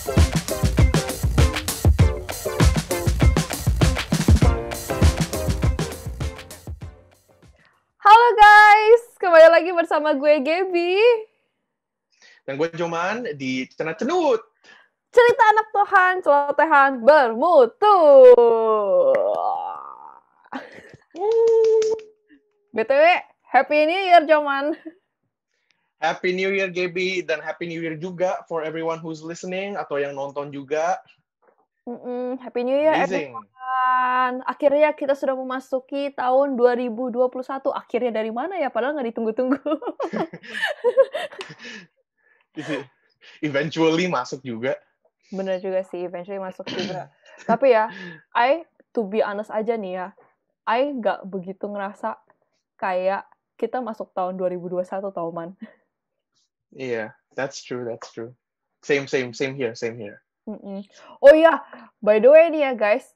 Halo guys, kembali lagi bersama gue Gaby. Dan gue Joman di Cenat Cenut. Cerita anak Tuhan, celotehan bermutu. BTW, Happy New Year Joman. Happy New Year Gaby, dan Happy New Year juga for everyone who's listening atau yang nonton juga. Happy New Year Amazing. everyone. Akhirnya kita sudah memasuki tahun 2021. Akhirnya dari mana ya? Padahal nggak ditunggu-tunggu. Eventually masuk juga. Bener juga sih, eventually masuk juga. Tapi ya, to be honest aja nih ya, nggak begitu ngerasa kayak kita masuk tahun 2021 tau man. Iya, that's true. Same here. Oh iya, by the way nih ya guys,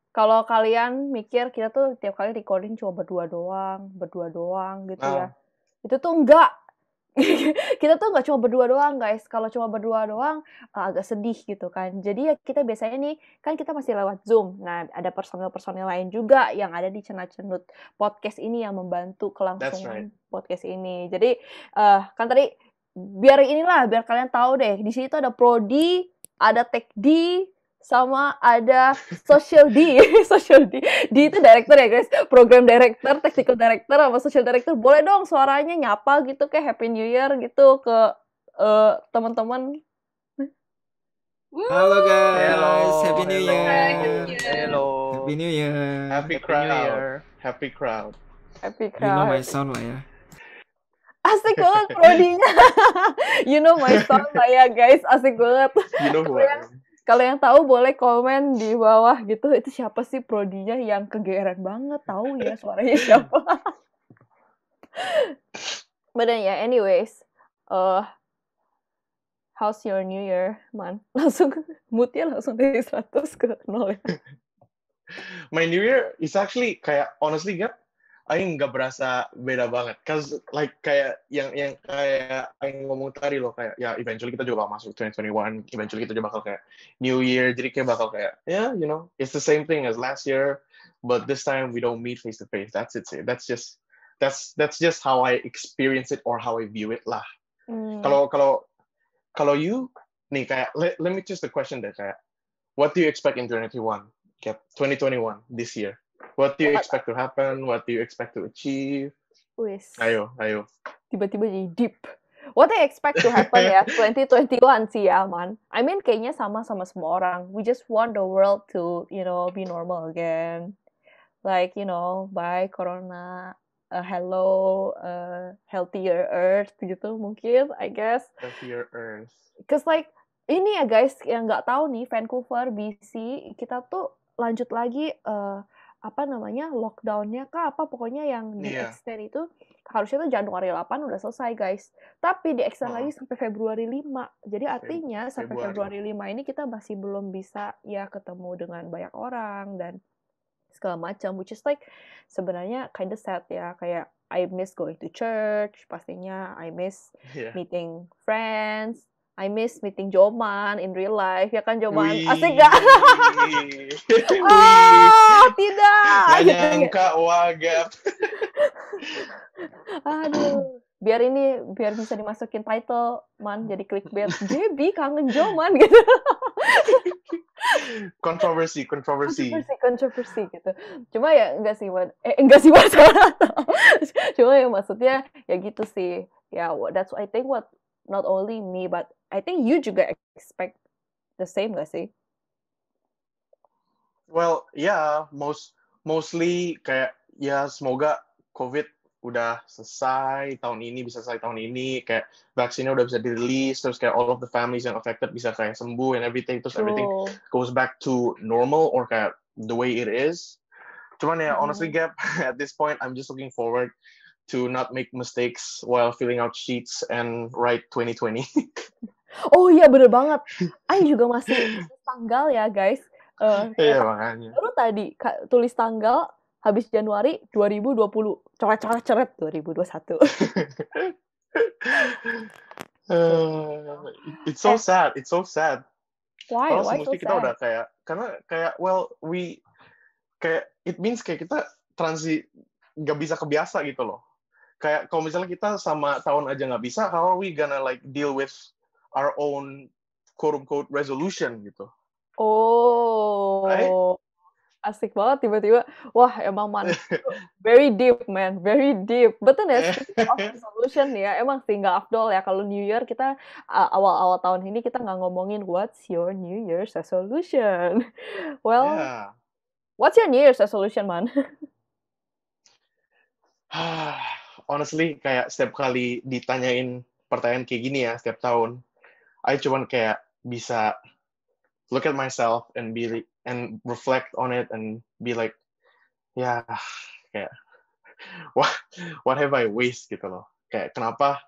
kalau kalian mikir kita tuh tiap kali recording cuma berdua doang gitu ya. Itu tuh enggak. Kita tuh nggak cuma berdua doang guys. Kalau cuma berdua doang agak sedih gitu kan. Jadi ya kita biasanya nih kan kita masih lewat Zoom. Nah ada personel lain juga yang ada di Cenat Cenut podcast ini yang membantu kelangsungan podcast ini. Jadi kan tadi biar kalian tahu deh. Di sini tuh ada Prodi, ada Tech D, sama ada Social D. Social D. D itu director ya guys, program director, technical director, sama social director. Boleh dong suaranya nyapa gitu kayak Happy New Year gitu ke teman-teman. Halo guys, Hello. Happy New Year. Hello. Happy New Year. Happy crowd. You know my sound lah ya. Asik banget prodinya. You know my sound lah ya guys, asik banget. You know who I am. Kalau yang tahu boleh komen di bawah gitu, itu siapa sih prodinya yang kegeeran banget, tahu ya suaranya siapa. But then yeah, anyways, how's your New Year, man? Moodnya langsung dari 100 ke 0 ya. My New Year is actually kayak honestly Gap, Aing nggak berasa beda banget, cause like kayak yang kayak Aing ngomong tadi loh, kayak ya eventually kita juga bakal masuk 2021, eventually kita juga bakal kayak New Year, jadi kayak bakal kayak you know, it's the same thing as last year, but this time we don't meet face to face. That's it. That's just how I experience it or how I view it lah. Kalau you nih kayak let me choose the question deh, kayak what do you expect in 2021? Kayak 2021 this year. What do you expect to happen? What do you expect to achieve? Wis. Ayo. Tiba-tiba jadi deep. What I expect to happen ya 2021 sih ya, man. I mean kayaknya sama semua orang. We just want the world to, you know, be normal again. Like, you know, bye corona, hello, healthier earth gitu mungkin, I guess. Healthier earth. Cause like ini ya guys, yang nggak tahu nih, Vancouver, BC, kita tuh lanjut lagi lockdown-nya kah apa pokoknya yang di-extend itu harusnya tuh Januari 8 udah selesai guys. Tapi di-extend lagi sampai Februari 5. Jadi artinya sampai Februari 5 ini kita masih belum bisa ya ketemu dengan banyak orang dan segala macam, which is like sebenarnya kind of sad ya, kayak I miss going to church, pastinya I miss meeting friends, I miss meeting Joman in real life, ya kan Joman? Asik gak? Oh, tidak! Gak nyangka, wagap. Aduh, biar bisa dimasukin title, man, jadi clickbait. Gaby kangen Joman, gitu. Kontroversi gitu. Cuma ya enggak sih masalah. Cuma ya maksudnya ya gitu sih. Ya, that's I think what not only me but I think you juga expect the same gak sih? Well, yeah, mostly kayak ya semoga COVID udah selesai tahun ini, kayak vaksinnya udah bisa dirilis, terus kayak all of the families yang affected bisa kayak sembuh and everything, terus everything goes back to normal or kayak the way it is. Cuman ya honestly Gap, at this point I'm just looking forward to not make mistakes while filling out sheets and write 2020. Oh iya bener banget. Aing juga masih tanggal ya guys. Iya makanya. Baru tadi tulis tanggal habis Januari 2020. Coret 2021. It's so sad. It's so sad. Why? Kalau Why so semestinya kita udah sad? kayak it means kayak kita nggak bisa kebiasa gitu loh. Kayak kalau misalnya kita sama tahun aja nggak bisa, how are we gonna like deal with our own quote unquote resolution gitu? Right? Oh, asik banget tiba-tiba. Wah, emang Man, very deep, man, very deep. Betul ya, speaking of resolution ya, emang sih nggak afdol ya kalau New Year kita awal-awal tahun ini kita nggak ngomongin what's your New Year's resolution. Well, Yeah. what's your New Year's resolution, Man? Honestly, kayak setiap kali ditanyain pertanyaan kayak gini ya, setiap tahun, I cuman kayak bisa look at myself and reflect on it and be like, ya, kayak what have I waste gitu loh. Kayak kenapa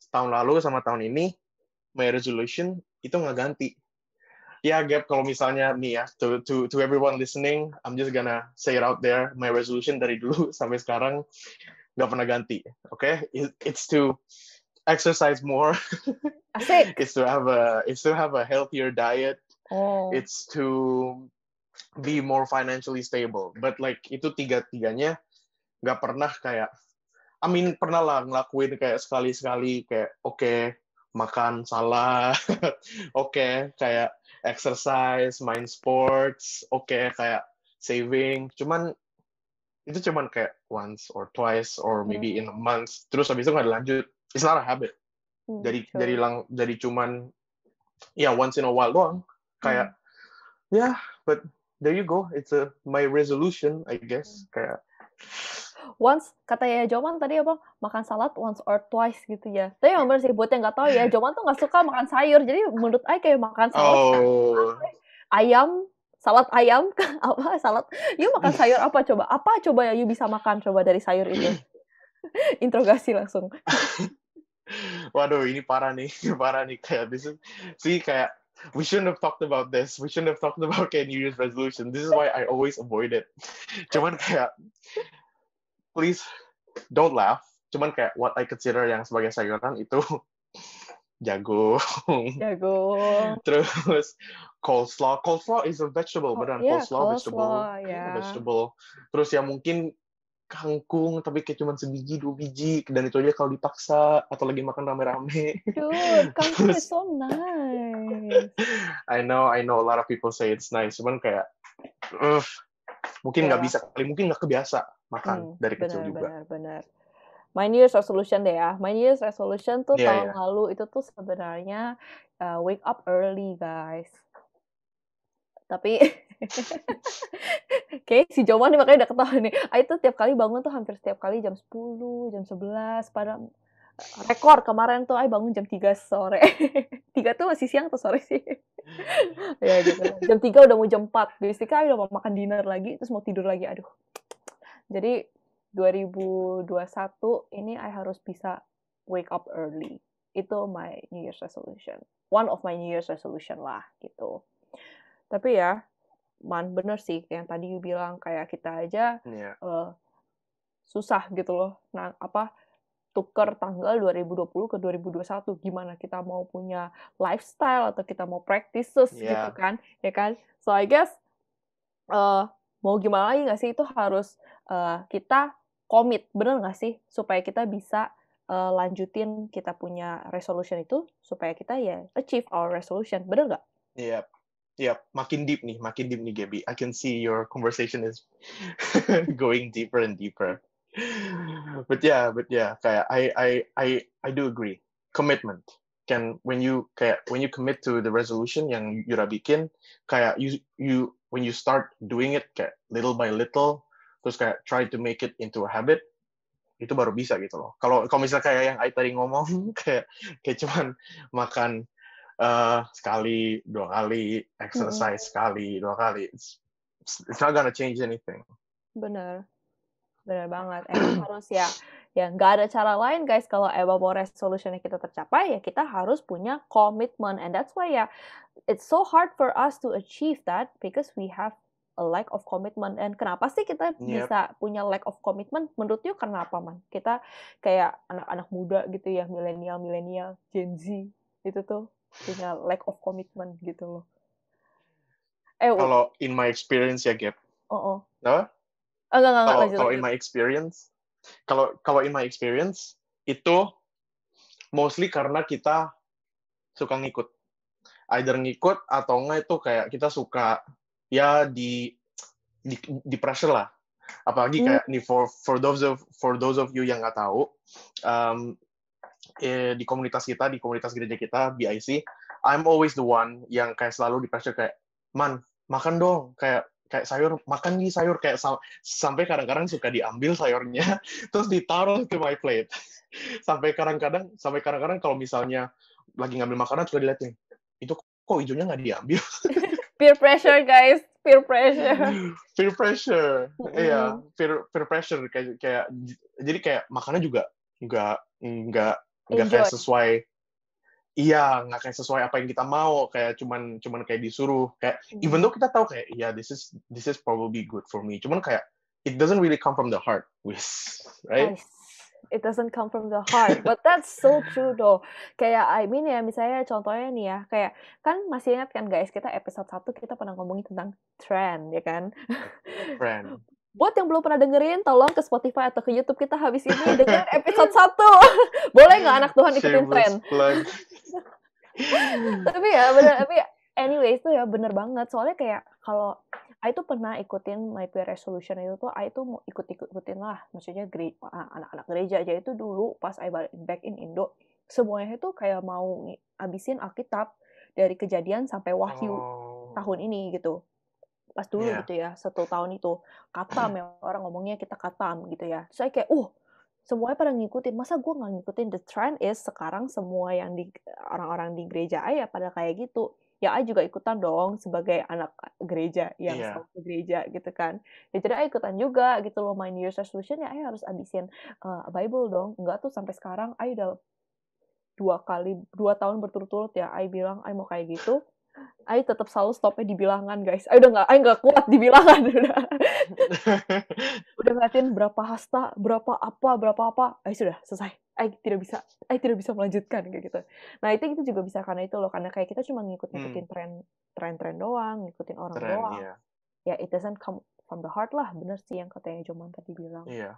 tahun lalu sama tahun ini my resolution itu nggak ganti. Ya, Gap, kalau misalnya nih ya, to everyone listening, I'm just gonna say it out there, my resolution dari dulu sampai sekarang nggak pernah ganti, okay? It's to exercise more. Asik. It's to have a healthier diet. Oh. It's to be more financially stable. But like itu tiga-tiganya nggak pernah kayak, pernah lah ngelakuin kayak sekali-sekali kayak okay, makan salah, okay, kayak exercise, main sports, okay, kayak saving. Itu cuman kayak once or twice or maybe in a month. Terus habis itu nggak dilanjut. It's not a habit. Jadi cuman once in a while doang. Kayak but there you go. It's my resolution, I guess. Kayak once, kata ya Joman tadi apa, makan salad once or twice gitu ya. Tapi yang bener sih, buat yang nggak tahu ya, Joman tuh nggak suka makan sayur. Jadi menurut I kayak makan salad, salad ayam, apa salad. You makan sayur apa coba? Apa coba ya you bisa makan coba dari sayur itu? Interogasi langsung. Waduh, ini parah nih kayak kayak we shouldn't have talked about this. We shouldn't have talked about New Year's resolution. This is why I always avoid it. Cuman kayak please don't laugh. Cuman kayak what I consider yang sebagai sayuran itu jagung. Terus coleslaw. Coleslaw is a vegetable, beneran. Coleslaw vegetable. Terus ya mungkin kangkung tapi kayak cuma sebiji 2 biji dan itu aja kalau dipaksa atau lagi makan rame-rame. Dude, kangkung is so nice. I know a lot of people say it's nice, cuman kayak mungkin nggak bisa kali, mungkin nggak kebiasa makan dari kecil juga. Benar. My New Year's resolution deh ya. My New Year's resolution tuh tahun lalu itu tuh sebenarnya wake up early, guys. Tapi kayak si Joman nih makanya udah ketawa nih. Itu tiap kali bangun tuh hampir setiap kali jam 10, jam 11. Pada rekor kemarin tuh bangun jam 3 sore. 3 tuh masih siang atau sore sih? Ya gitu. Jam 3 udah mau jam 4. Basically udah mau makan dinner lagi, terus mau tidur lagi. Aduh. Jadi 2021 ini I harus bisa wake up early. Itu my New Year's resolution. One of my New Year's resolution lah gitu. Tapi ya, Man, bener sih yang tadi you bilang kayak kita aja susah gitu loh. Nah, tuker tanggal 2020 ke 2021 gimana kita mau punya lifestyle atau kita mau practices gitu kan, ya kan? So I guess mau gimana lagi nggak sih, itu harus kita komit, bener nggak sih, supaya kita bisa lanjutin kita punya resolution itu, supaya kita achieve our resolution, bener nggak? Iya, makin deep nih Gaby. I can see your conversation is going deeper and deeper. But yeah, kayak I do agree. Commitment. When you commit to the resolution yang you udah bikin, kayak you when you start doing it kayak little by little, terus kayak try to make it into a habit, itu baru bisa gitu loh. Kalau misalnya kayak yang I tadi ngomong kayak cuman makan sekali, 2 kali, exercise sekali, 2 kali, it's not gonna change anything. Bener banget. Emang harus ya nggak ada cara lain guys kalau emang mau resolutionnya kita tercapai, ya kita harus punya komitmen, and that's why it's so hard for us to achieve that because we have a lack of commitment. Dan kenapa sih kita bisa punya lack of commitment? Menurut you kenapa, Man? Kita kayak anak-anak muda gitu ya, milenial, Gen Z, itu tuh punya lack of commitment gitu loh. Kalau in my experience ya, Gap. Enggak, lanjut. Kalau in my experience, kalau in my experience itu mostly karena kita suka ngikut. Either ngikut atau enggak itu kayak kita suka ya di pressure lah. Apalagi kayak nih for those of you yang nggak tahu, di komunitas gereja kita BIC, I'm always the one yang kayak selalu di pressure kayak, man, makan dong, kayak sayur, makan nih sayur, kayak sampai kadang-kadang suka diambil sayurnya terus ditaruh ke my plate. sampai kadang-kadang kalau misalnya lagi ngambil makanan suka diliatin, itu kok hijaunya nggak diambil. Peer pressure, guys. Peer pressure. Iya, peer pressure kayak jadi kayak makannya juga nggak kayak sesuai. Iya, nggak kayak sesuai apa yang kita mau, kayak cuman kayak disuruh, kayak even though kita tahu kayak this is probably good for me, cuman kayak it doesn't really come from the heart, right? Nice. It doesn't come from the heart, but that's so true though. Kayak I mean ya, misalnya contohnya nih ya, kayak kan masih ingat kan guys, kita episode 1 kita pernah ngomongin tentang trend, ya kan? Trend. Buat yang belum pernah dengerin, tolong ke Spotify atau ke YouTube kita habis ini dengerin episode 1. Boleh nggak anak Tuhan ikutin trend? Tapi anyways tuh ya bener banget. Soalnya kayak kalau I tuh pernah ikutin My Peer Resolution itu tuh, I tuh mau ikutin lah. Maksudnya anak-anak gereja aja itu dulu pas I back in Indo, semuanya itu kayak mau habisin Alkitab dari Kejadian sampai Wahyu tahun ini gitu. Pas dulu gitu ya, 1 tahun itu. Katam, yang orang ngomongnya kita katam gitu ya. Saya kayak, semuanya pada ngikutin. Masa gue nggak ngikutin? The trend is sekarang semua yang orang-orang di gereja ya pada kayak gitu. Ya, I juga ikutan dong sebagai anak gereja yang selalu ke gereja gitu kan. Ya jadi I ikutan juga gitu loh, my New Year's resolution ya I harus habisin Bible dong. Enggak tuh sampai sekarang I udah 2 tahun berturut-turut ya I bilang I mau kayak gitu. I tetap selalu stopnya di bilangan, guys. I nggak kuat di bilangan udah ngeliatin berapa hasta, berapa apa, sudah selesai. I tidak bisa melanjutkan kayak gitu. Nah itu juga bisa karena itu loh, karena kayak kita cuma ngikutin tren doang, ngikutin orang doang. Ya it doesn't come from the heart lah, bener sih yang katanya Joman tadi bilang. Iya.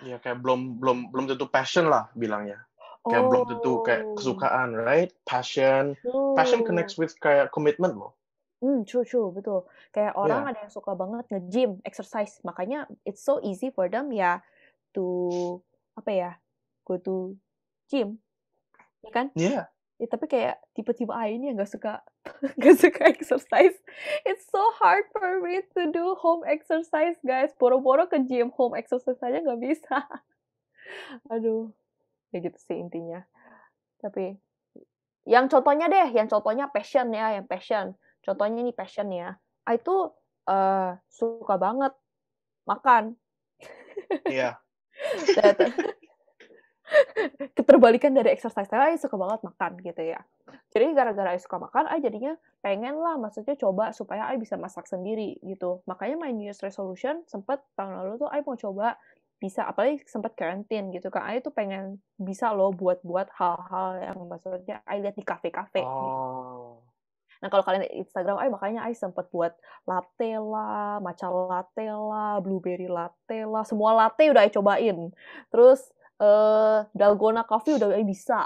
Iya kayak belum tentu passion lah bilangnya. Kayak belum tentu kayak kesukaan, right? Passion connects with kayak commitment loh. True, betul. Kayak orang ada yang suka banget nge-gym, exercise. Makanya it's so easy for them ya to go to gym. Ya kan? Iya. Ya, tapi kayak tipe-tipe ini yang nggak suka exercise. It's so hard for me to do home exercise, guys. Boro-boro ke gym, home exercise aja nggak bisa. Aduh. Ya gitu sih intinya. Tapi yang contohnya passion ya, yang passion. Contohnya nih passion ya. I tuh suka banget makan. Iya. Keterbalikan dari exercise. I suka banget makan gitu ya. Jadi gara-gara I suka makan, I jadinya pengen lah, maksudnya coba supaya I bisa masak sendiri gitu. Makanya my New Year's resolution sempet tahun lalu tuh I mau coba bisa, apalagi sempat karantin gitu kan, I tuh pengen bisa loh buat hal-hal yang maksudnya I lihat di kafe-kafe. Nah kalau kalian lihat Instagram makanya I sempat buat latte lah, matcha latte lah, blueberry latte lah, semua latte udah I cobain. Terus dalgona coffee udah I bisa.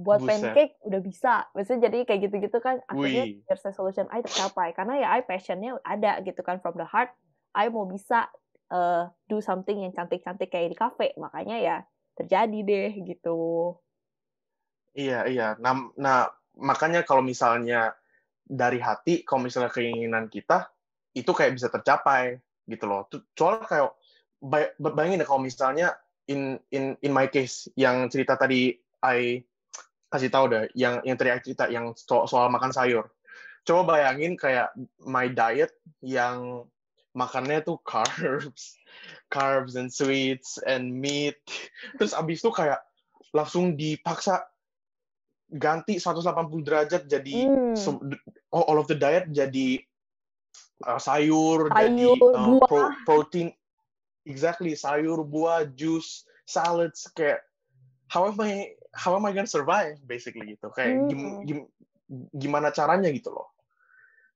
Buat pancake udah bisa. Maksudnya jadi kayak gitu-gitu kan akhirnya resolution I tercapai karena ya I passionnya ada gitu kan, from the heart I mau bisa do something yang cantik-cantik kayak di kafe, makanya ya terjadi deh gitu. Iya. Nah makanya kalau misalnya dari hati, kalau misalnya keinginan kita itu kayak bisa tercapai gitu loh. Soalnya kayak bayangin deh kalau misalnya in my case yang cerita tadi I kasih tahu deh, yang tadi I cerita yang soal makan sayur. Coba bayangin kayak my diet yang makannya tuh carbs and sweets and meat. Terus abis itu kayak langsung dipaksa ganti 180 derajat jadi all of the diet jadi sayur, buah. protein, exactly, sayur, buah, juice, salads, kayak how am I gonna survive basically gitu, kayak gimana caranya gitu loh.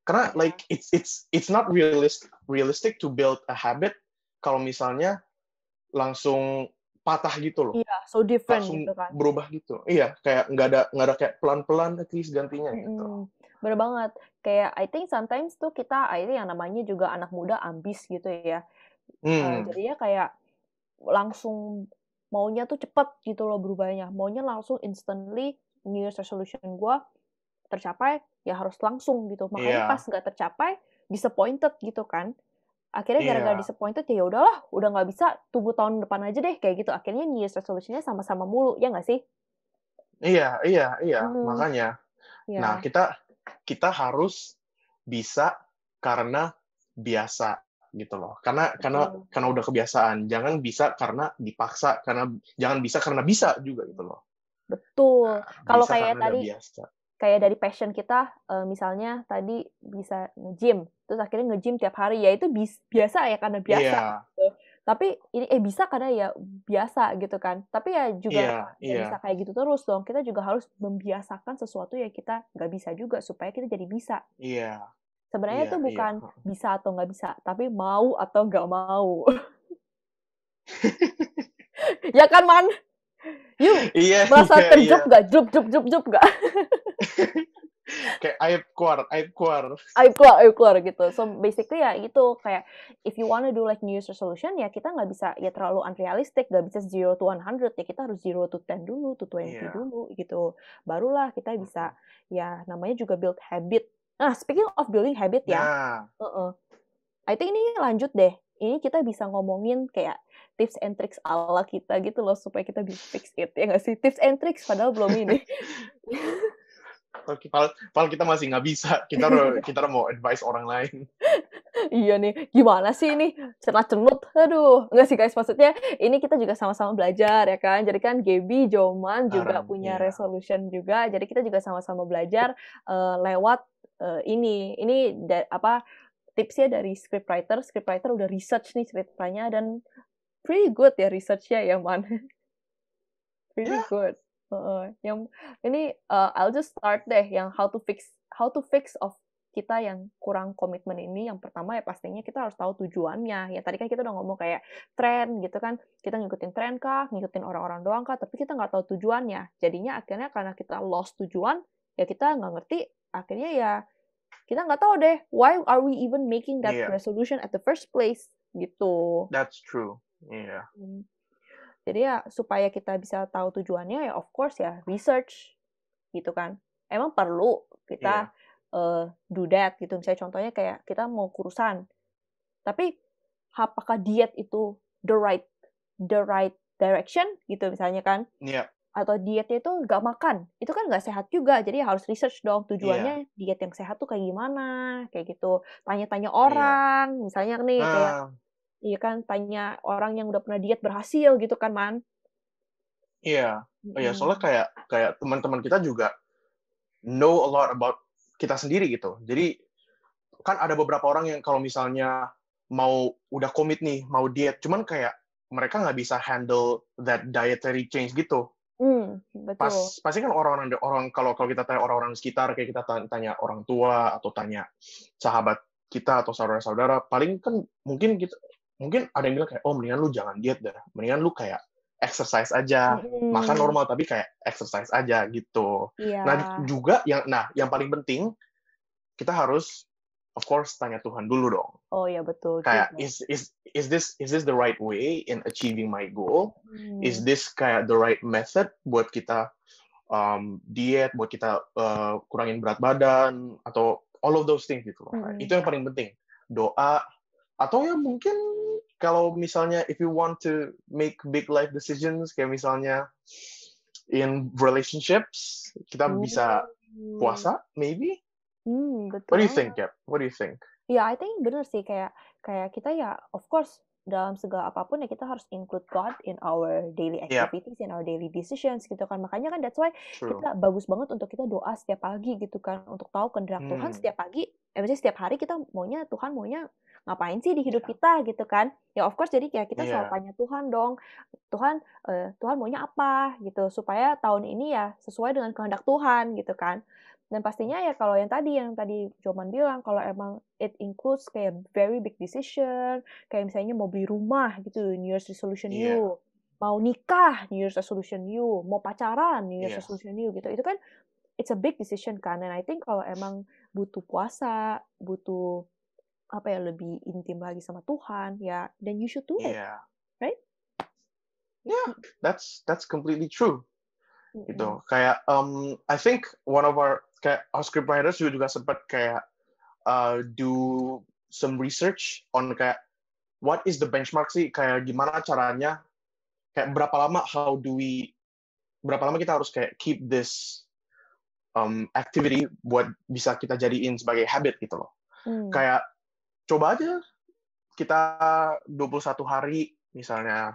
Karena like it's not realistic to build a habit kalau misalnya langsung patah gitu loh. Iya, so different langsung gitu kan. Berubah gitu. Iya, kayak nggak ada kayak pelan-pelan at least gantinya gitu. Bener banget. Kayak I think sometimes tuh kita yang namanya juga anak muda ambis gitu ya. Jadinya kayak langsung maunya tuh cepet gitu loh berubahnya. Maunya langsung instantly New Year's resolution gue tercapai, ya harus langsung gitu. Makanya pas nggak tercapai, disappointed gitu kan. Akhirnya gara-gara disappointed, ya udahlah, udah nggak bisa, tunggu tahun depan aja deh, kayak gitu. Akhirnya New Year's resolution-nya sama-sama mulu, ya nggak sih? Iya. Makanya. Nah, kita harus bisa karena biasa gitu loh. Karena udah kebiasaan. Jangan bisa karena dipaksa, jangan bisa karena bisa juga gitu loh. Betul. Kalau kayak tadi biasa. Kayak dari passion kita, misalnya tadi bisa nge-gym, terus akhirnya nge-gym tiap hari, ya itu biasa ya karena biasa. Gitu. Tapi ini bisa karena ya biasa gitu kan. Tapi ya juga nggak bisa kayak gitu terus dong. Kita juga harus membiasakan sesuatu yang kita nggak bisa juga supaya kita jadi bisa. Iya. Sebenarnya itu bukan bisa atau nggak bisa, tapi mau atau nggak mau. Ya kan, Man? Merasa terjub nggak? Jub nggak? Kayak aib keluar gitu. So basically ya gitu, kayak if you wanna do like New Year's resolution, ya kita nggak bisa ya terlalu unrealistic, nggak bisa 0 to 100, ya kita harus 0 to 10 dulu, to 20 dulu gitu. Barulah kita bisa ya namanya juga build habit. Nah, speaking of building habit ya, I think ini lanjut deh. Ini kita bisa ngomongin kayak tips and tricks ala kita gitu loh, supaya kita bisa fix it, ya nggak sih? Tips and tricks, padahal belum ini. Padahal kita masih nggak bisa, kita mau advice orang lain. Iya nih, gimana sih ini? Cenut-cenut, aduh. Enggak sih guys, maksudnya ini kita juga sama-sama belajar ya kan. Jadi kan Gaby, Joman juga punya resolution juga. Jadi kita juga sama-sama belajar lewat ini. Ini tipsnya dari scriptwriter. Scriptwriter udah research nih ceritanya dan pretty good ya researchnya ya, Man. Pretty good. Yang ini I'll just start deh yang how to fix of kita yang kurang komitmen ini. Yang pertama ya pastinya kita harus tahu tujuannya. Ya tadi kan kita udah ngomong kayak tren gitu kan, kita ngikutin tren kah, ngikutin orang-orang doang kah, tapi kita nggak tahu tujuannya. Jadinya akhirnya karena kita lost tujuan, ya kita nggak ngerti, akhirnya ya kita nggak tahu deh why are we even making that resolution at the first place gitu. That's true. Yeah. Jadi ya supaya kita bisa tahu tujuannya ya of course ya research gitu kan. Emang perlu kita do that gitu. Misalnya contohnya kayak kita mau kurusan. Tapi apakah diet itu the right direction gitu misalnya kan? Iya. Atau dietnya itu nggak makan. Itu kan nggak sehat juga. Jadi harus research dong tujuannya diet yang sehat tuh kayak gimana, kayak gitu. Tanya-tanya orang, misalnya nih kayak iya kan, tanya orang yang udah pernah diet berhasil gitu kan, Man? Iya. Soalnya kayak teman-teman kita juga know a lot about kita sendiri gitu. Jadi kan ada beberapa orang yang kalau misalnya mau udah komit nih, mau diet, cuman kayak mereka nggak bisa handle that dietary change gitu. Betul. Pasti kan orang kalau kita tanya orang-orang di sekitar, kayak kita tanya orang tua atau tanya sahabat kita atau saudara-saudara, paling kan mungkin ada yang bilang kayak, oh mendingan lu jangan diet dah, mendingan lu kayak exercise aja, makan normal tapi kayak exercise aja gitu. Nah juga yang paling penting kita harus of course tanya Tuhan dulu dong. Oh ya betul. Kayak is this the right way in achieving my goal? Is this kayak the right method buat kita diet, buat kita kurangin berat badan atau all of those things gitu loh. Itu yang paling penting. Doa atau ya mungkin kalau misalnya if you want to make big life decisions kayak misalnya in relationships kita bisa puasa maybe. Betul. What do you think, Gap? What do you think? Ya, I think bener sih kayak kita ya of course dalam segala apapun ya kita harus include God in our daily activities, in our daily decisions gitu kan. Makanya kan that's why kita bagus banget untuk kita doa setiap pagi gitu kan, untuk tahu kehendak Tuhan setiap pagi maksudnya setiap hari kita Tuhan maunya ngapain sih di hidup kita gitu kan. Ya of course jadi kayak kita selalu tanya Tuhan dong. Tuhan maunya apa gitu supaya tahun ini ya sesuai dengan kehendak Tuhan gitu kan. Dan pastinya ya kalau yang tadi Joman bilang kalau emang it includes kayak very big decision, kayak misalnya mau beli rumah gitu, New Year's resolution you, mau nikah, New Year's resolution you, mau pacaran, New Year's resolution you gitu. Itu kan it's a big decision kan. And I think kalau emang butuh puasa, butuh lebih intim lagi sama Tuhan, ya then you should do it. Right? Yeah, that's completely true. Gitu. Kayak I think one of our script writers juga sempat kayak do some research on kayak what is the benchmark sih, kayak gimana caranya, kayak berapa lama kita harus kayak keep this activity buat bisa kita jadiin sebagai habit gitu loh. Kayak coba aja kita 21 hari misalnya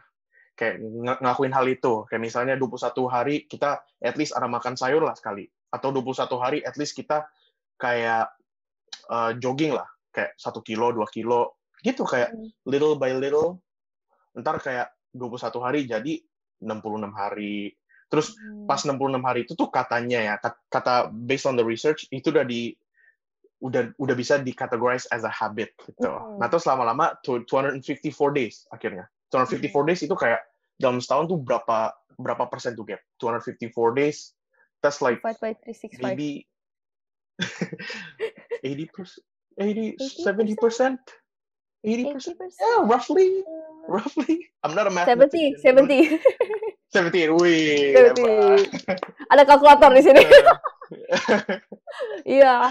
kayak ngakuin hal itu. Kayak misalnya 21 hari kita at least ada makan sayur lah sekali. Atau 21 hari at least kita kayak jogging lah. Kayak 1 kilo, 2 kilo. Gitu kayak little by little. Ntar kayak 21 hari jadi 66 hari. Terus pas 66 hari itu tuh katanya ya, kata based on the research, itu udah bisa di-categorize as a habit gitu. Nah terus lama-lama 254 days akhirnya. 254 days itu kayak dalam setahun tuh berapa persen tuh, Gap? 254 days, that's like maybe 80%, 70%, 80%. Yeah, roughly. I'm not a mathematician. 70. Wih. 70. Ada kalkulator di sini. Iya.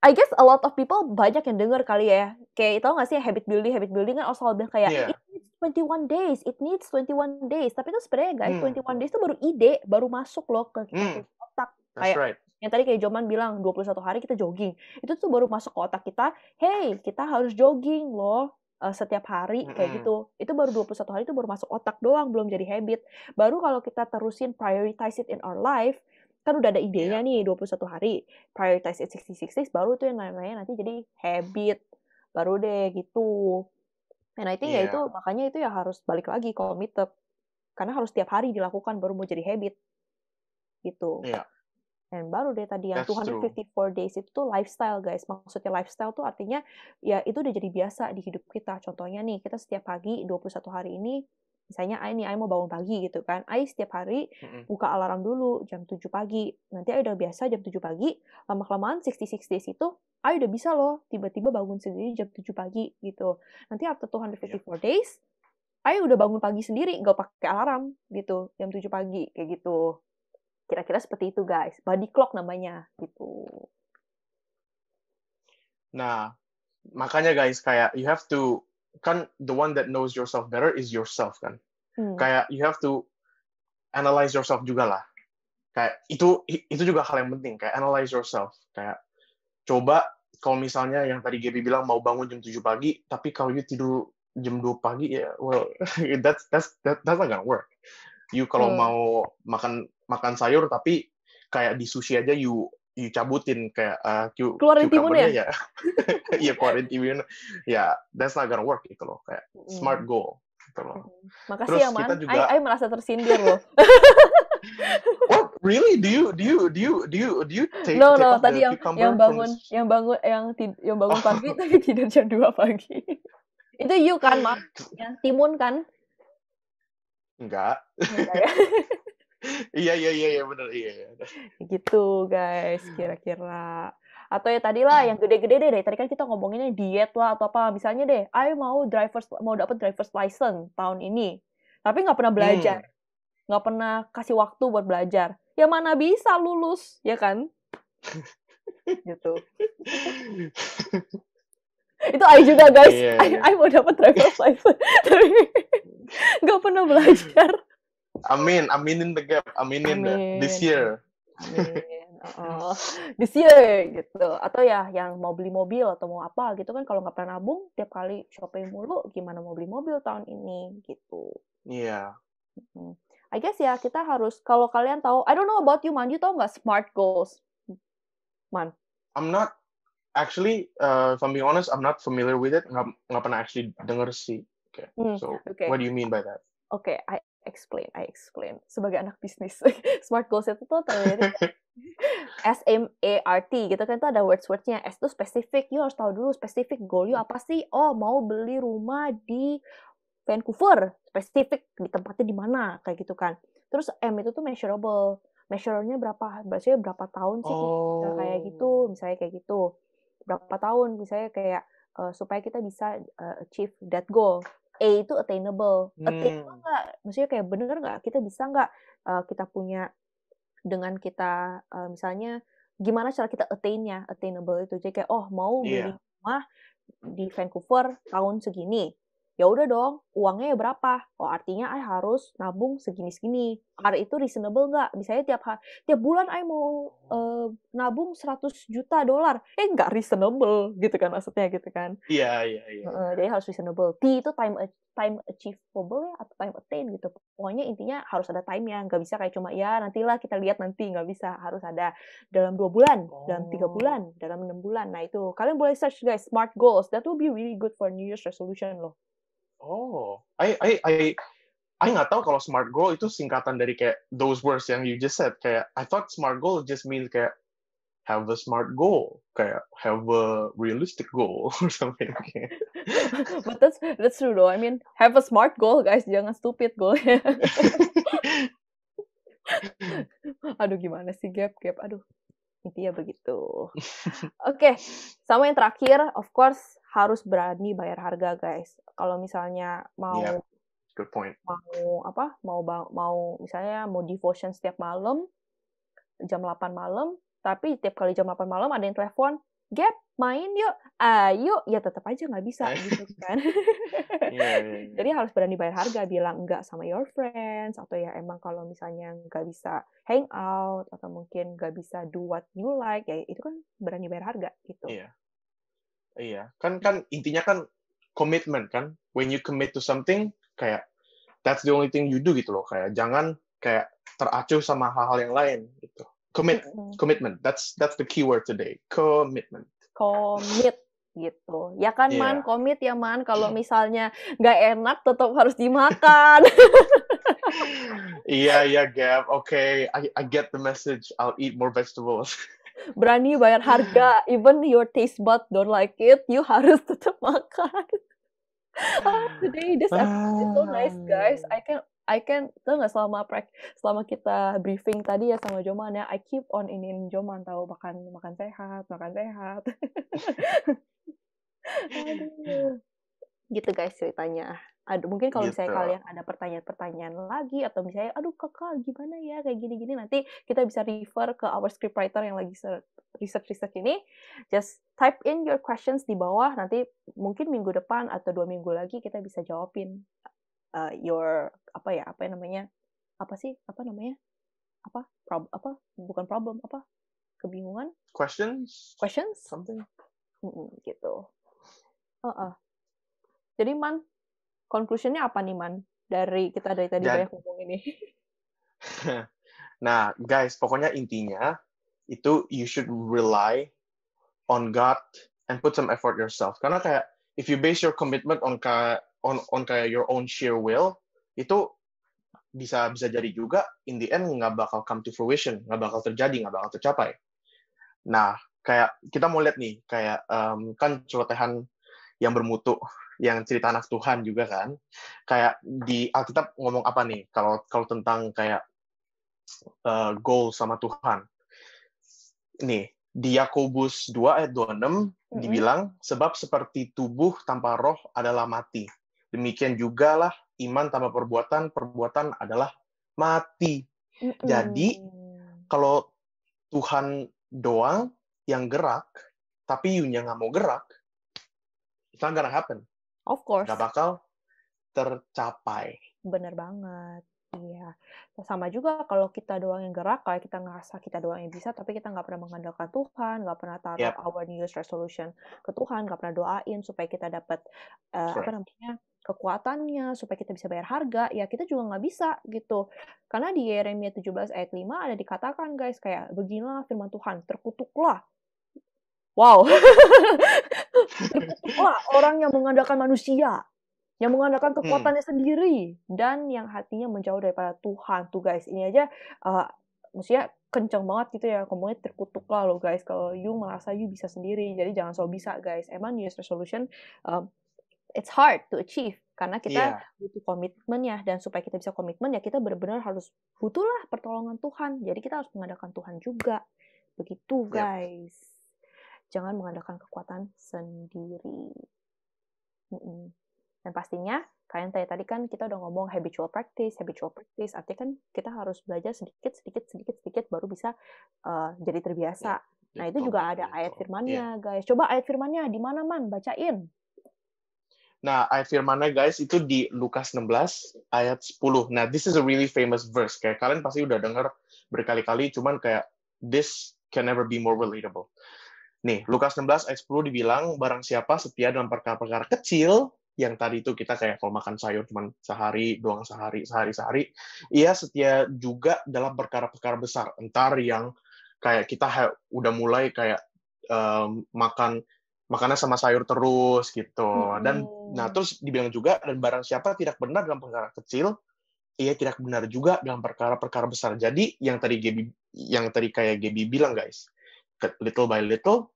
I guess a lot of people banyak yang denger kali ya. Kayak tau gak sih habit building kan selalu bilang kayak it needs 21 days. Tapi itu sebenarnya guys, 21 days itu baru ide, baru masuk loh ke kita otak. Kayak yang tadi kayak Joman bilang 21 hari kita jogging. Itu tuh baru masuk ke otak kita, hey, kita harus jogging loh setiap hari kayak gitu. Itu baru 21 hari itu baru masuk otak doang, belum jadi habit. Baru kalau kita terusin prioritize it in our life, kan udah ada idenya nih 21 hari, prioritize it 66 days, baru tuh yang namanya nanti jadi habit, baru deh gitu. And I think ya itu, makanya itu ya harus balik lagi committed, karena harus tiap hari dilakukan baru mau jadi habit, gitu. Dan baru deh tadi yang 254 days itu tuh lifestyle guys, maksudnya lifestyle tuh artinya ya itu udah jadi biasa di hidup kita. Contohnya nih, kita setiap pagi 21 hari ini, misalnya I mau bangun pagi gitu kan. I setiap hari buka alarm dulu jam 7 pagi. Nanti I udah biasa jam 7 pagi. Lama-kelamaan 66 days itu I udah bisa loh tiba-tiba bangun sendiri jam 7 pagi gitu. Nanti after 254 days, I udah bangun pagi sendiri, nggak pakai alarm gitu, jam 7 pagi kayak gitu. Kira-kira seperti itu guys. Body clock namanya gitu. Nah, makanya guys kayak you have to, kan the one that knows yourself better is yourself kan. Kayak you have to analyze yourself juga lah. Kayak itu juga hal yang penting, kayak analyze yourself. Kayak coba kalau misalnya yang tadi Gaby bilang mau bangun jam 7 pagi, tapi kalau you tidur jam 2 pagi ya well that's not gonna work. You kalau mau makan sayur tapi kayak di sushi aja you cabutin kayak keluarin timunnya ya. Iya, keluarin timunnya. Ya, that's not gonna work gitu loh, kayak smart goal gitu loh. Makasih terus ya Man, juga... I merasa tersindir loh. What really do you take No, tadi yang bangun pagi tapi tidur jam 2 pagi. Itu you kan, Mak? Yang timun kan? Enggak ya? Iya benar iya. Gitu guys, kira-kira. Atau ya tadi lah yang gede-gede deh. Tadi kan kita ngomonginnya diet lah atau apa. Misalnya deh, mau dapat driver's license tahun ini, tapi nggak pernah belajar, nggak pernah kasih waktu buat belajar. Ya mana bisa lulus, ya kan? Gitu. Itu I juga guys. I mau dapat driver's license, tapi nggak pernah belajar. Aminin the gap, aminin this year. This year gitu. Atau ya yang mau beli mobil atau mau apa gitu kan, kalau nggak pernah nabung tiap kali shopping mulu, gimana mau beli mobil tahun ini gitu. Iya. I guess ya kita harus, kalau kalian tahu, I don't know about you Man, you tahu nggak SMART goals? Man. Actually, if I'm being honest, I'm not familiar with it. Nggak pernah actually denger sih. Okay. So, Okay. what do you mean by that? Okay, I explain. Sebagai anak bisnis, SMART goals itu tuh ternyata SMART gitu kan, itu ada words-wordsnya. S itu spesifik, you harus tahu dulu spesifik goal you apa sih. Oh, mau beli rumah di Vancouver, spesifik di tempatnya di mana, kayak gitu kan. Terus M itu tuh measurable. Measure-nya berapa? Maksudnya berapa tahun sih kita kayak gitu, misalnya kayak gitu. Berapa tahun, misalnya kayak supaya kita bisa achieve that goal. A itu attainable. Attainable nggak? Maksudnya kayak bener nggak? Kita bisa nggak kita punya dengan kita misalnya gimana cara kita attain-nya? Attainable itu. Jadi kayak mau beli rumah di Vancouver tahun segini. Ya udah dong, uangnya ya berapa? Oh, artinya I harus nabung segini-segini. R itu reasonable nggak? Misalnya tiap bulan I mau nabung $100 juta. Nggak reasonable gitu kan maksudnya gitu kan. Iya. Jadi harus reasonable. T itu time achievable ya atau time attain gitu. Pokoknya intinya harus ada time-nya. Nggak bisa kayak cuma ya nantilah kita lihat nanti. Nggak bisa. Harus ada dalam 2 bulan, dalam 3 bulan, dalam 6 bulan. Nah itu kalian boleh search guys, SMART goals. That will be really good for New Year's resolution loh. Oh, I nggak tahu kalau SMART goal itu singkatan dari kayak those words yang you just said. Kayak I thought SMART goal just means kayak have a smart goal, kayak have a realistic goal or something. But that's true though. I mean, have a smart goal guys, jangan stupid goalnya. Aduh gimana sih Gap. Aduh, intinya begitu. Oke, sama yang terakhir, of course harus berani bayar harga guys. Kalau misalnya mau good point. Mau misalnya mau devotion setiap malam jam 8 malam, tapi tiap kali jam 8 malam ada yang telepon, Gap, main yuk, ayo, ya tetap aja nggak bisa gitu kan. Jadi harus berani bayar harga, bilang enggak sama your friends, atau ya emang kalau misalnya nggak bisa hang out, atau mungkin nggak bisa do what you like, ya itu kan berani bayar harga gitu. Iya. Kan intinya kan komitmen kan. When you commit to something, kayak that's the only thing you do gitu loh. Kayak jangan kayak teracuh sama hal-hal yang lain gitu. Commitment. That's the keyword today. Commitment. Commit gitu. Ya kan Man, komit ya Man. Kalau misalnya nggak enak tetap harus dimakan. Iya, Gap. Okay, I get the message. I'll eat more vegetables. Berani bayar harga. Even your taste bud don't like it, you harus tetap makan. Today this episode is so nice, guys. I can tau nggak selama kita briefing tadi ya sama Joman ya, I keep on iniin Joman tahu makan sehat. Aduh. Gitu guys ceritanya. Mungkin kalau misalnya kalian ada pertanyaan-pertanyaan lagi atau misalnya aduh kakak gimana ya kayak gini-gini, nanti kita bisa refer ke our scriptwriter yang lagi research ini. Just type in your questions di bawah, nanti mungkin minggu depan atau 2 minggu lagi kita bisa jawabin your kebingungan, questions something gitu. Jadi Man, conclusion-nya apa nih Man dari tadi banyak ngomong ini? Nah guys, pokoknya intinya itu you should rely on God and put some effort yourself. Karena kayak if you base your commitment on kayak your own sheer will, itu bisa jadi juga in the end nggak bakal come to fruition, nggak bakal terjadi, nggak bakal tercapai. Nah, kayak kita mau lihat nih, kayak kan celotehan yang bermutu, yang cerita anak Tuhan juga kan. Kayak di Alkitab ngomong apa nih kalau tentang kayak goal sama Tuhan. Nih, di Yakobus 2 ayat 26 dibilang, sebab seperti tubuh tanpa roh adalah mati. Demikian juga lah iman tanpa perbuatan adalah mati. Jadi, kalau Tuhan doang yang gerak, tapi you-nya nggak mau gerak, it's not gonna happen. Of course. Nggak bakal tercapai. Bener banget. Iya. Sama juga kalau kita doang yang gerak, kayak kita ngerasa kita doang yang bisa, tapi kita nggak pernah mengandalkan Tuhan, nggak pernah taruh our New Year's resolution ke Tuhan, nggak pernah doain supaya kita dapat kekuatannya, supaya kita bisa bayar harga, ya kita juga nggak bisa gitu. Karena di Yeremia 17 ayat 5 ada dikatakan guys, kayak beginilah firman Tuhan, terkutuklah Wow. Terkutuklah orang yang mengandalkan manusia, yang mengandalkan kekuatannya sendiri, dan yang hatinya menjauh daripada Tuhan. Tuh guys, ini aja maksudnya kenceng banget gitu ya, ngomongnya terkutuklah lo guys, kalau you merasa you bisa sendiri. Jadi jangan so bisa guys. Emang New Year's resolution it's hard to achieve karena kita butuh komitmen ya, dan supaya kita bisa komitmen ya kita benar-benar harus butuhlah pertolongan Tuhan. Jadi kita harus mengandalkan Tuhan juga. Begitu guys. Jangan mengandalkan kekuatan sendiri. Dan pastinya kalian tadi kan kita udah ngomong habitual practice, artinya kan kita harus belajar sedikit baru bisa jadi terbiasa. Nah itu juga ada ayat firmannya guys. Coba ayat firmannya di mana Man? Bacain. Nah, ayat firmannya guys itu di Lukas 16 ayat 10. Nah, this is a really famous verse. Kayak kalian pasti udah dengar berkali-kali, cuman kayak this can never be more relatable. Nih, Lukas 16 ayat 10 dibilang, barang siapa setia dalam perkara-perkara kecil, yang tadi itu kita kayak kalau makan sayur cuman sehari, doang sehari, ia setia juga dalam perkara-perkara besar. Entar yang kayak kita udah mulai kayak makannya sama sayur terus gitu. Dan nah terus dibilang juga, dan barang siapa tidak benar dalam perkara kecil, ia tidak benar juga dalam perkara-perkara besar. Jadi yang tadi kayak Gaby bilang guys, little by little,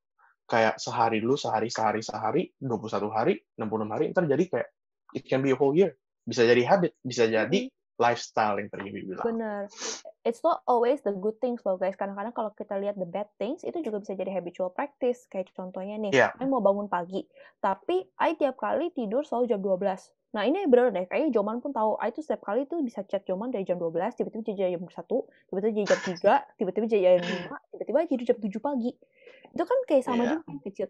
kayak sehari 21 hari, 66 hari, ntar jadi kayak it can be a whole year. Bisa jadi habit, bisa jadi lifestyle yang tadi Gaby bilang. Bener. It's not always the good things loh guys. Kadang-kadang kalau kita lihat the bad things, itu juga bisa jadi habitual practice. Kayak contohnya nih, I mau bangun pagi, tapi I tiap kali tidur selalu jam 12. Nah ini bener deh, kayaknya Joman pun tahu, I tuh setiap kali tuh bisa chat Joman dari jam 12, tiba-tiba jadi jam 1, tiba-tiba jadi jam 3, tiba-tiba jadi jam 5, tiba-tiba jadi jam 7 pagi. Itu kan kayak sama juga,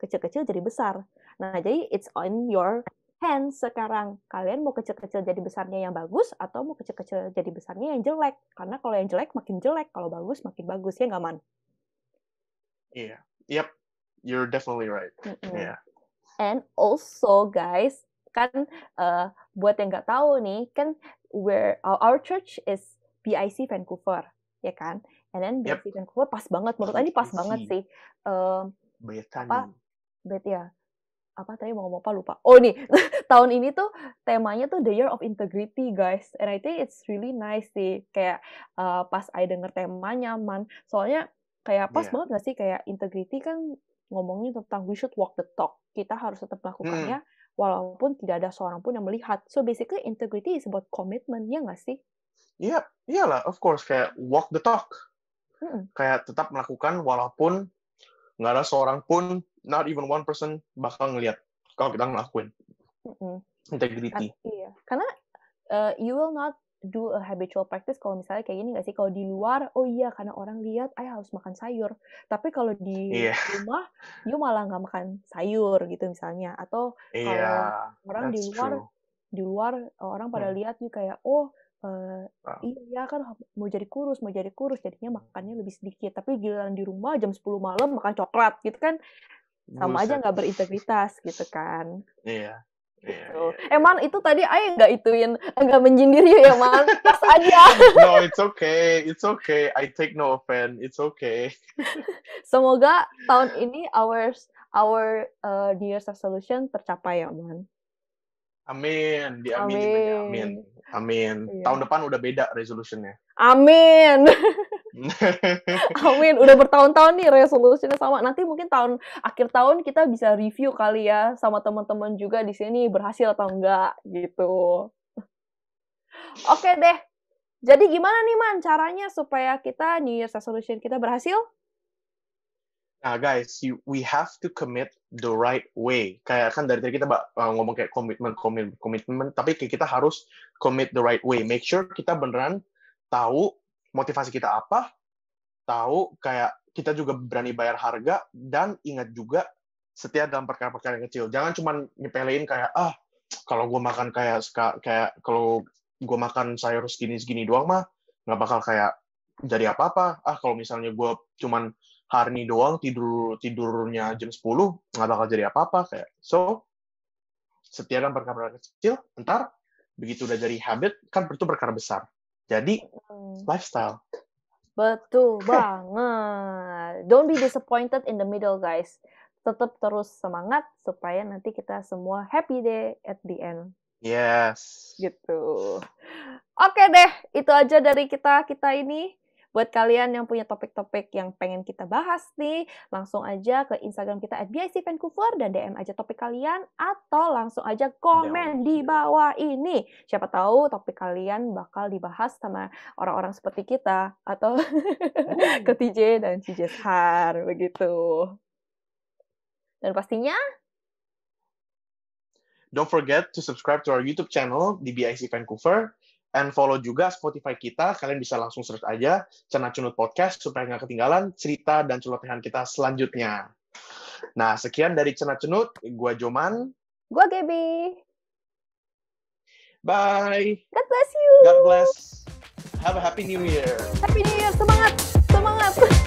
kecil-kecil jadi besar. Nah jadi it's on your hands sekarang. Kalian mau kecil-kecil jadi besarnya yang bagus, atau mau kecil-kecil jadi besarnya yang jelek. Karena kalau yang jelek makin jelek, kalau bagus makin bagus. Ya nggak, Man? Iya. Yep. You're definitely right. Yeah. And also, guys, kan buat yang nggak tahu nih, kan our church is BIC Vancouver, ya kan? And then BIC Vancouver pas banget, menurut Ani pas banget sih. Apa tadi mau ngomong apa lupa. Oh nih, tahun ini tuh temanya tuh The Year of Integrity guys, and I think it's really nice sih. Kayak pas I denger temanya, Man, soalnya kayak pas banget gak sih, kayak integrity kan ngomongnya tentang we should walk the talk. Kita harus tetap melakukannya walaupun tidak ada seorang pun yang melihat. So basically integrity is about commitment, ya gak sih? Iya, iyalah, of course, kayak walk the talk. Kayak tetap melakukan walaupun nggak ada seorang pun, not even one person bakal ngelihat kalau kita ngelakuin. Integrity. Iya, karena you will not do a habitual practice kalau misalnya kayak gini nggak sih, kalau di luar, oh iya karena orang lihat, harus makan sayur. Tapi kalau di rumah, you malah nggak makan sayur gitu misalnya. Atau kalau orang di luar orang pada lihat you kayak, iya kan mau jadi kurus, jadinya makannya lebih sedikit. Tapi giliran di rumah jam 10 malam makan coklat gitu kan, sama aja nggak berintegritas gitu kan. Iya. Gitu. Man, itu tadi Ay nggak menyindir ya, Man. Pas aja. No, it's okay. I take no offense. It's okay. Semoga tahun ini our New Year's resolution tercapai ya, Man. Amin. Amin. Iya. Tahun depan udah beda resolutionnya. Amin. Amin. Udah bertahun-tahun nih resolusinya sama. Nanti mungkin akhir tahun kita bisa review kali ya sama teman-teman juga di sini berhasil atau enggak gitu. Oke deh. Jadi gimana nih, Man, caranya supaya kita New Year's resolution kita berhasil? Nah, guys, we have to commit the right way. Kayak kan dari tadi kita ngomong kayak komitmen, tapi kita harus commit the right way. Make sure kita beneran tahu motivasi kita apa, tahu kayak kita juga berani bayar harga, dan ingat juga setia dalam perkara-perkara yang kecil. Jangan cuma nyepelein kayak, kalau gue makan kayak kalau gue makan sayur segini doang mah, nggak bakal kayak jadi apa-apa. Kalau misalnya gue cuman hari ini doang tidurnya jam 10, nggak bakal jadi apa-apa. Kayak so, setia dalam perkara kecil, ntar begitu udah jadi habit, kan itu perkara besar. Jadi lifestyle. Betul banget. Don't be disappointed in the middle, guys. tetap terus semangat supaya nanti kita semua happy deh at the end. Yes. Gitu. Oke deh, itu aja dari kita ini. Buat kalian yang punya topik-topik yang pengen kita bahas nih, langsung aja ke Instagram kita @BIC_Vancouver dan DM aja topik kalian, atau langsung aja komen di bawah ini. Siapa tahu topik kalian bakal dibahas sama orang-orang seperti kita, atau ke TJ dan CJ Har, begitu. Dan pastinya, don't forget to subscribe to our YouTube channel di BIC Vancouver. And follow juga Spotify kita. Kalian bisa langsung search aja Cenat Cunut Podcast supaya nggak ketinggalan cerita dan celotehan kita selanjutnya. Nah, sekian dari Cenat Cunut. Gua Joman. Gua Gaby. Bye. God bless you. God bless. Have a happy new year. Happy New Year. Semangat. Semangat.